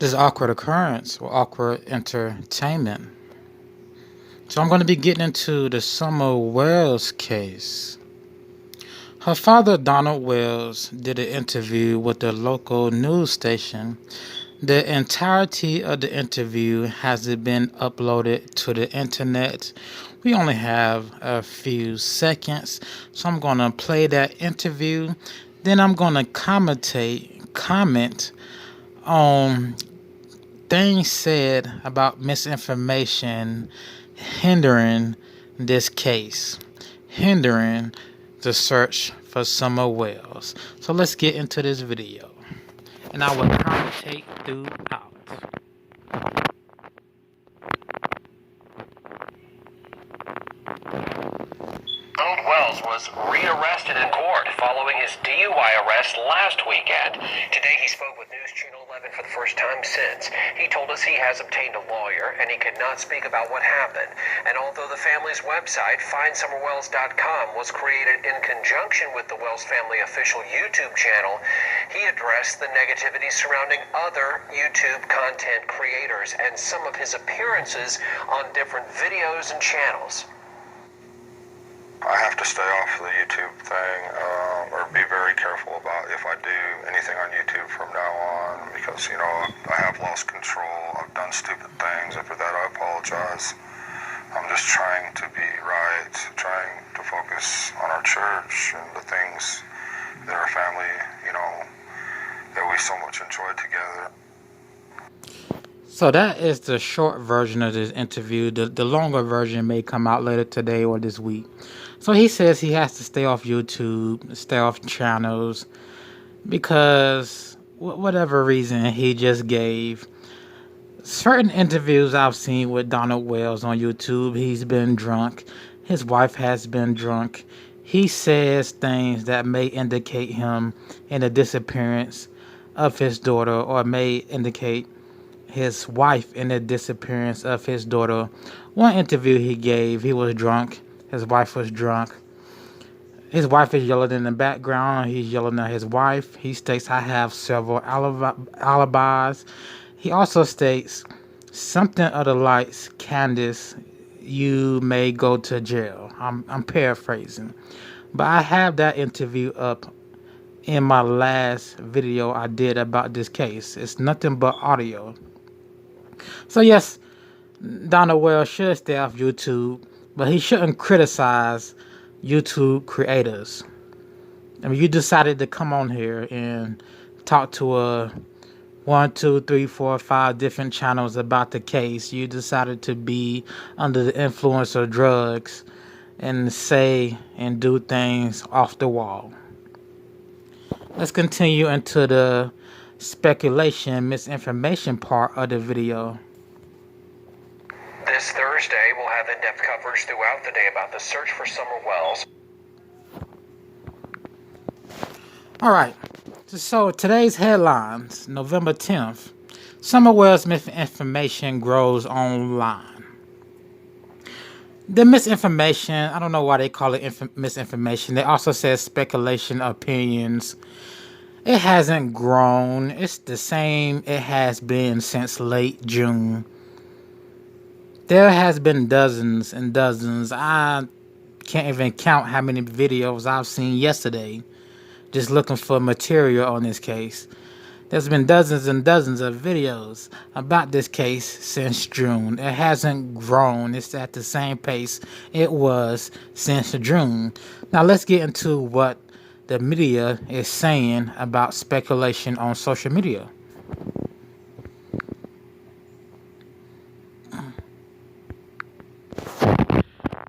this awkward occurrence or awkward entertainment. So I'm going to be getting into the Summer Wells case. Her father, Donald Wells, did an interview with the local news station. The entirety of the interview hasn't been uploaded to the internet. We only have a few seconds, so I'm going to play that interview. Then I'm going to comment on things said about misinformation hindering this case, hindering the search for Summer Wells. So let's get into this video, and I will commentate throughout. Donald Wells was rearrested in court following his DUI arrest last weekend. Today he spoke with News Channel 11 for the first time since. He told us he has obtained a lawyer and he could not speak about what happened. And although the family's website, findsummerwells.com, was created in conjunction with the Wells family official YouTube channel, he addressed the negativity surrounding other YouTube content creators and some of his appearances on different videos and channels. I have to stay off the YouTube thing, or be very careful about if I do anything on YouTube from now on, because, I have lost control. I've done stupid things, and for that I apologize. I'm just trying to be right, trying to focus on our church and the things that our family, that we so much enjoy together. So that is the short version of this interview. The longer version may come out later today or this week. So he says he has to stay off YouTube, stay off channels, because whatever reason he just gave. Certain interviews I've seen with Donald Wells on YouTube, he's been drunk. His wife has been drunk. He says things that may indicate him in the disappearance of his daughter, or may indicate his wife in the disappearance of his daughter. One interview he gave, he was drunk. His wife was drunk. His wife is yelling in the background. He's yelling at his wife. He states, I have several alibis. He also states something of the likes, Candace, you may go to jail. I'm paraphrasing. But I have that interview up in my last video I did about this case. It's nothing but audio. So yes, Donald Wells should stay off YouTube, but he shouldn't criticize YouTube creators. I mean, you decided to come on here and talk to 1, 2, 3, 4, 5 different channels about the case. You decided to be under the influence of drugs and say and do things off the wall. Let's continue into the speculation, misinformation part of the video. This Thursday, we'll have in-depth coverage throughout the day about the search for Summer Wells. All right. So today's headlines, November 10th. Summer Wells misinformation grows online. The misinformation, I don't know why they call it misinformation. They also say speculation, opinions. It hasn't grown. It's the same it has been since late June. There has been dozens and dozens. I can't even count how many videos I've seen yesterday just looking for material on this case. There's been dozens and dozens of videos about this case since June. It hasn't grown. It's at the same pace it was since June. Now let's get into what the media is saying about speculation on social media.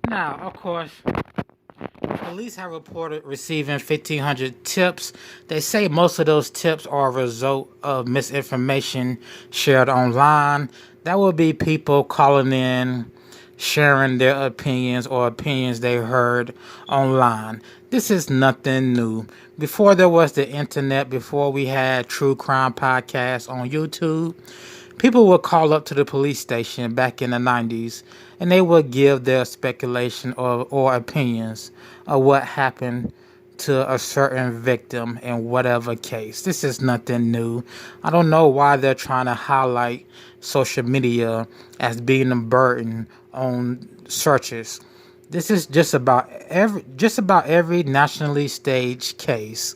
Now, of course, police have reported receiving 1,500 tips. They say most of those tips are a result of misinformation shared online. That would be people calling in, sharing their opinions or opinions they heard online. This is nothing new. Before there was the internet, before we had true crime podcasts on YouTube, people would call up to the police station back in the 90s and they would give their speculation or opinions of what happened to a certain victim in whatever case. This is nothing new. I don't know why they're trying to highlight social media as being a burden on searches. This is just about every nationally staged case.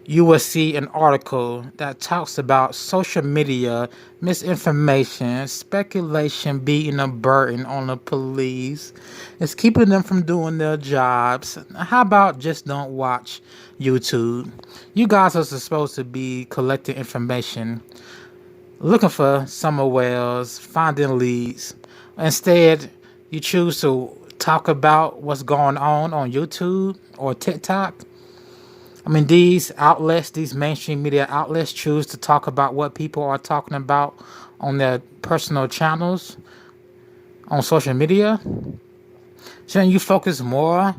You will see an article that talks about social media misinformation, speculation being a burden on the police. It's keeping them from doing their jobs. How about just don't watch YouTube? You guys are supposed to be collecting information, looking for summer whales, finding leads. Instead, you choose to talk about what's going on YouTube or TikTok. I mean, these outlets, these mainstream media outlets, choose to talk about what people are talking about on their personal channels on social media. Shouldn't you focus more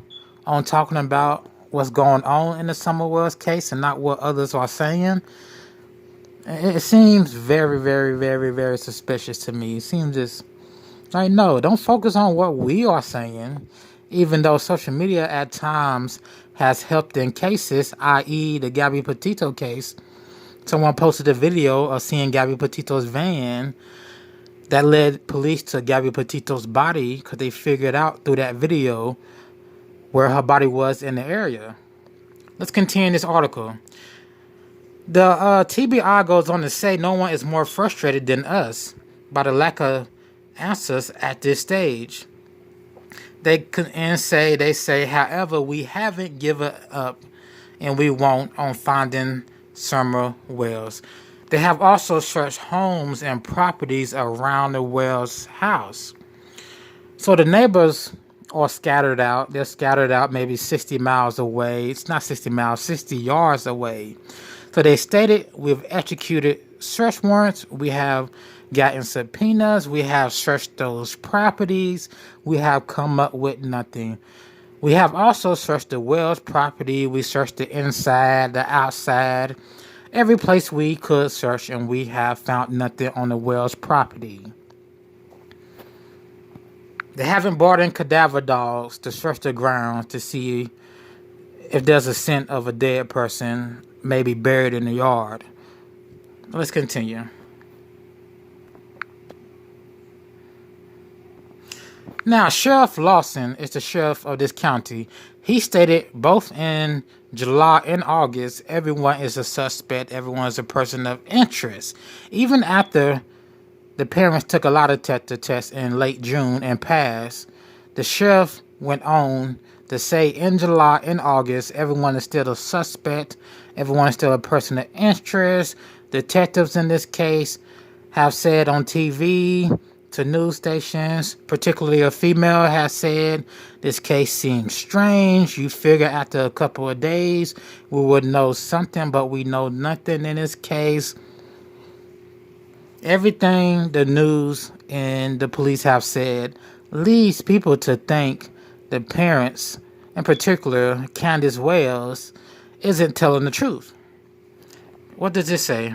on talking about what's going on in the Summer Wells case and not what others are saying? It seems very, very, very, very suspicious to me. It seems just like, no, don't focus on what we are saying, even though social media at times has helped in cases, i.e., the Gabby Petito case. Someone posted a video of seeing Gabby Petito's van that led police to Gabby Petito's body because they figured out through that video where her body was in the area. Let's continue this article. The TBI goes on to say no one is more frustrated than us by the lack of answers at this stage. They say, however, we haven't given up and we won't on finding Summer Wells. They have also searched homes and properties around the Wells house. So the neighbors are scattered out. They're scattered out maybe 60 miles away. It's not 60 miles, 60 yards away. So they stated, we've executed search warrants. We have gotten subpoenas. We have searched those properties. We have come up with nothing. We have also searched the Wells property. We searched the inside, the outside, every place we could search, and we have found nothing on the Wells property. They haven't brought in cadaver dogs to search the grounds to see if there's a scent of a dead person maybe buried in the yard. Let's continue. Now, Sheriff Lawson is the sheriff of this county. He stated both in July and August, everyone is a suspect, everyone is a person of interest. Even after the parents took a lie detector test in late June and passed, the sheriff went on to say in July and August, everyone is still a suspect, everyone is still a person of interest. Detectives in this case have said on TV, to news stations, particularly a female has said, this case seems strange. You figure after a couple of days we would know something, but we know nothing in this case. Everything the news and the police have said leads people to think the parents, in particular Candace Wells, isn't telling the truth. What does this say?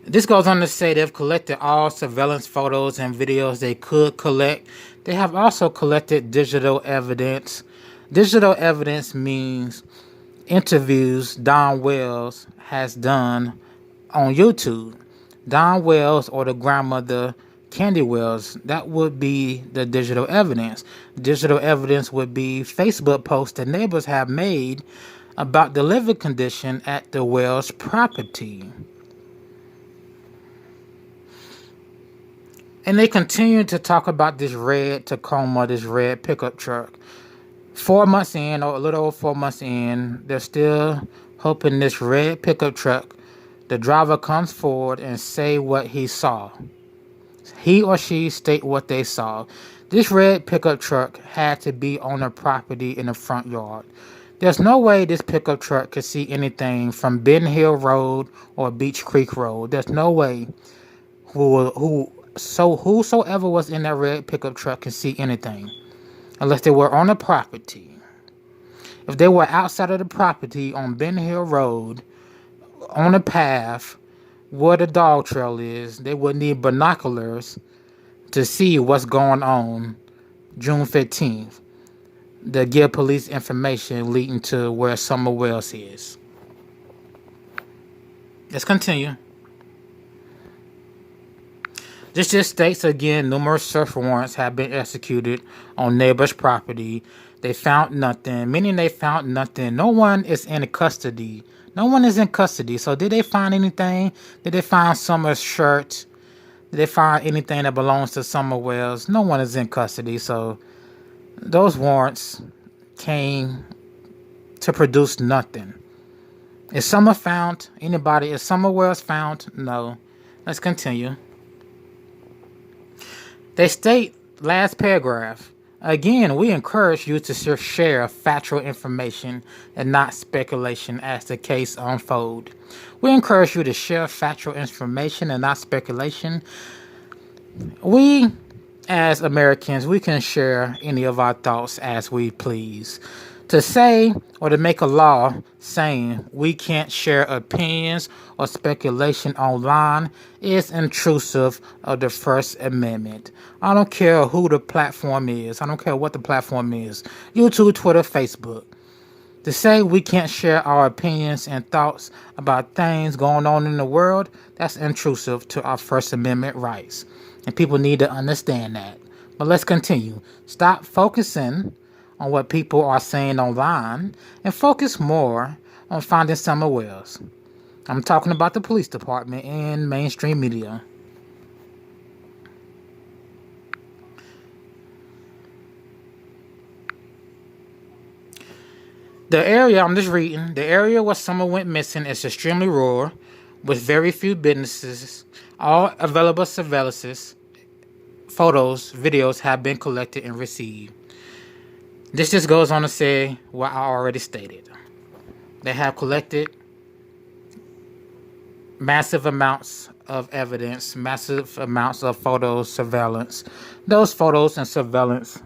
This goes on to say they've collected all surveillance photos and videos they could collect. They have also collected digital evidence. Digital evidence means interviews Don Wells has done on YouTube. Don Wells or the grandmother Candy Wells, that would be the digital evidence. Digital evidence would be Facebook posts that neighbors have made about the living condition at the Wells property. And they continue to talk about this red Tacoma, this red pickup truck. 4 months in, or a little over 4 months in, they're still hoping this red pickup truck, the driver comes forward and say what he saw. He or she state what they saw. This red pickup truck had to be on a property in the front yard. There's no way this pickup truck could see anything from Ben Hill Road or Beach Creek Road. There's no way whosoever was in that red pickup truck can see anything unless they were on a property. If they were outside of the property on Ben Hill Road, on a path where the dog trail is, they would need binoculars to see what's going on June 15th. to give police information leading to where Summer Wells is. Let's continue. This just states again, numerous search warrants have been executed on neighbors' property. They found nothing, meaning they found nothing. No one is in custody. No one is in custody. So did they find anything? Did they find Summer's shirt? Did they find anything that belongs to Summer Wells? No one is in custody. So those warrants came to produce nothing. Is Summer found? Anybody? Is Summer Wells found? No. Let's continue. They state, last paragraph, again, we encourage you to share factual information and not speculation as the case unfolds. We encourage you to share factual information and not speculation. We, as Americans, we can share any of our thoughts as we please. To say or to make a law saying we can't share opinions or speculation online is intrusive of the First Amendment. I don't care who the platform is. I don't care what the platform is. YouTube, Twitter, Facebook. To say we can't share our opinions and thoughts about things going on in the world, that's intrusive to our First Amendment rights. And people need to understand that. But let's continue. Stop focusing on what people are saying online and focus more on finding Summer Wells. I'm talking about the police department and mainstream media. The area, I'm just reading, the area where Summer went missing is extremely rural with very few businesses. All available surveillances, photos, videos have been collected and received. This just goes on to say what I already stated. They have collected massive amounts of evidence, massive amounts of photos, surveillance. Those photos and surveillance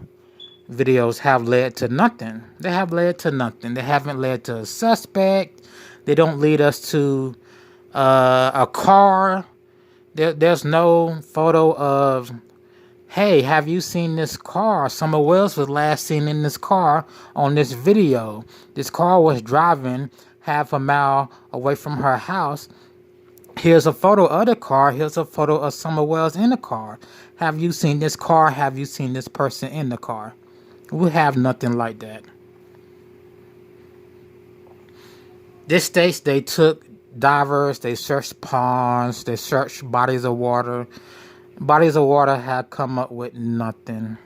videos have led to nothing. They have led to nothing. They haven't led to a suspect. They don't lead us to a car. There's no photo of, hey, have you seen this car? Summer Wells was last seen in this car on this video. This car was driving half a mile away from her house. Here's a photo of the car. Here's a photo of Summer Wells in the car. Have you seen this car? Have you seen this person in the car? We have nothing like that. This states they took divers, they searched ponds, they searched bodies of water. Bodies of water have come up with nothing.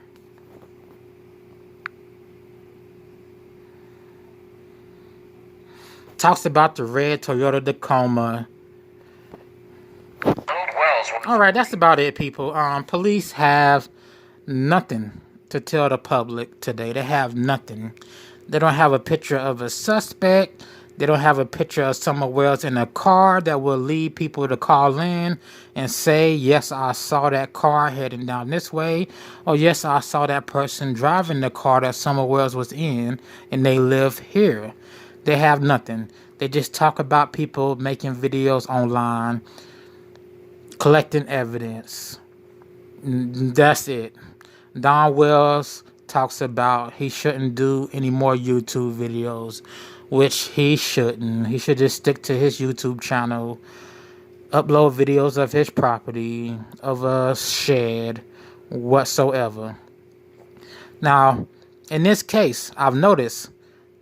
Talks about the red Toyota Tacoma. All right, that's about it, people. Police have nothing to tell the public today. They have nothing. They don't have a picture of a suspect. They don't have a picture of Summer Wells in a car that will lead people to call in and say, yes, I saw that car heading down this way. Or yes, I saw that person driving the car that Summer Wells was in and they live here. They have nothing. They just talk about people making videos online, collecting evidence. That's it. Don Wells talks about he shouldn't do any more YouTube videos, which he shouldn't. He should just stick to his YouTube channel, upload videos of his property, of a shed, whatsoever. Now, in this case, I've noticed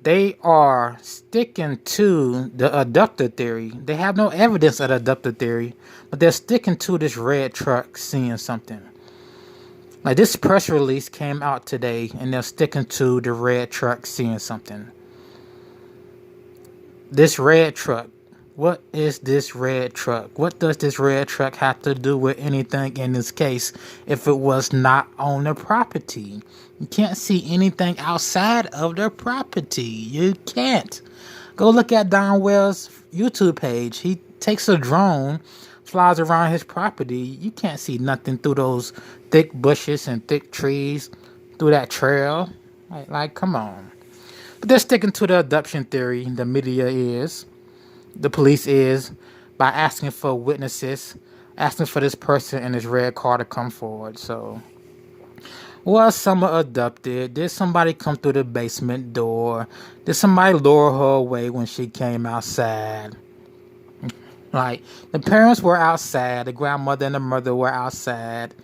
they are sticking to the abductor theory. They have no evidence of the abductor theory, but they're sticking to this red truck seeing something. Like this press release came out today, and they're sticking to the red truck seeing something. This red truck. What is this red truck? What does this red truck have to do with anything in this case if it was not on the property? You can't see anything outside of the property. You can't. Go look at Don Wells' YouTube page. He takes a drone, flies around his property. You can't see nothing through those thick bushes and thick trees, through that trail. Like come on. But they're sticking to the abduction theory. The media is. The police is, by asking for witnesses, asking for this person in this red car to come forward. So Was Summer abducted? Did somebody come through the basement door? Did somebody lure her away when she came outside? Like, the parents were outside, the grandmother and the mother were outside.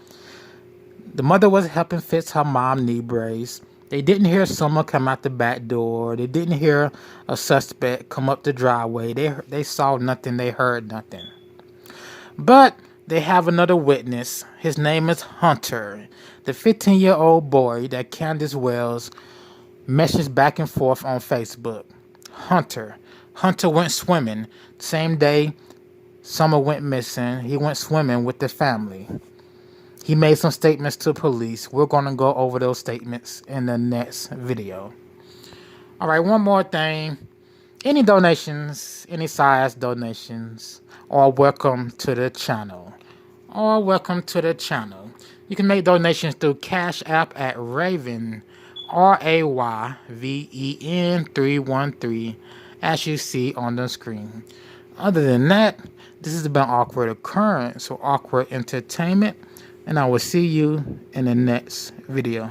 The mother was helping fix her mom knee brace. They didn't hear someone come out the back door. They didn't hear a suspect come up the driveway. They saw nothing. They heard nothing. But they have another witness. His name is Hunter, the 15-year-old boy that Candace Wells messaged back and forth on Facebook. Hunter. Hunter went swimming. Same day Summer went missing, he went swimming with the family. He made some statements to police. We're going to go over those statements in the next video. All right, one more thing. Any donations, any size donations, are welcome to the channel. You can make donations through Cash App at Raven, Rayven 313, as you see on the screen. Other than that, this has been Awkward Occurrence or Awkward Entertainment, and I will see you in the next video.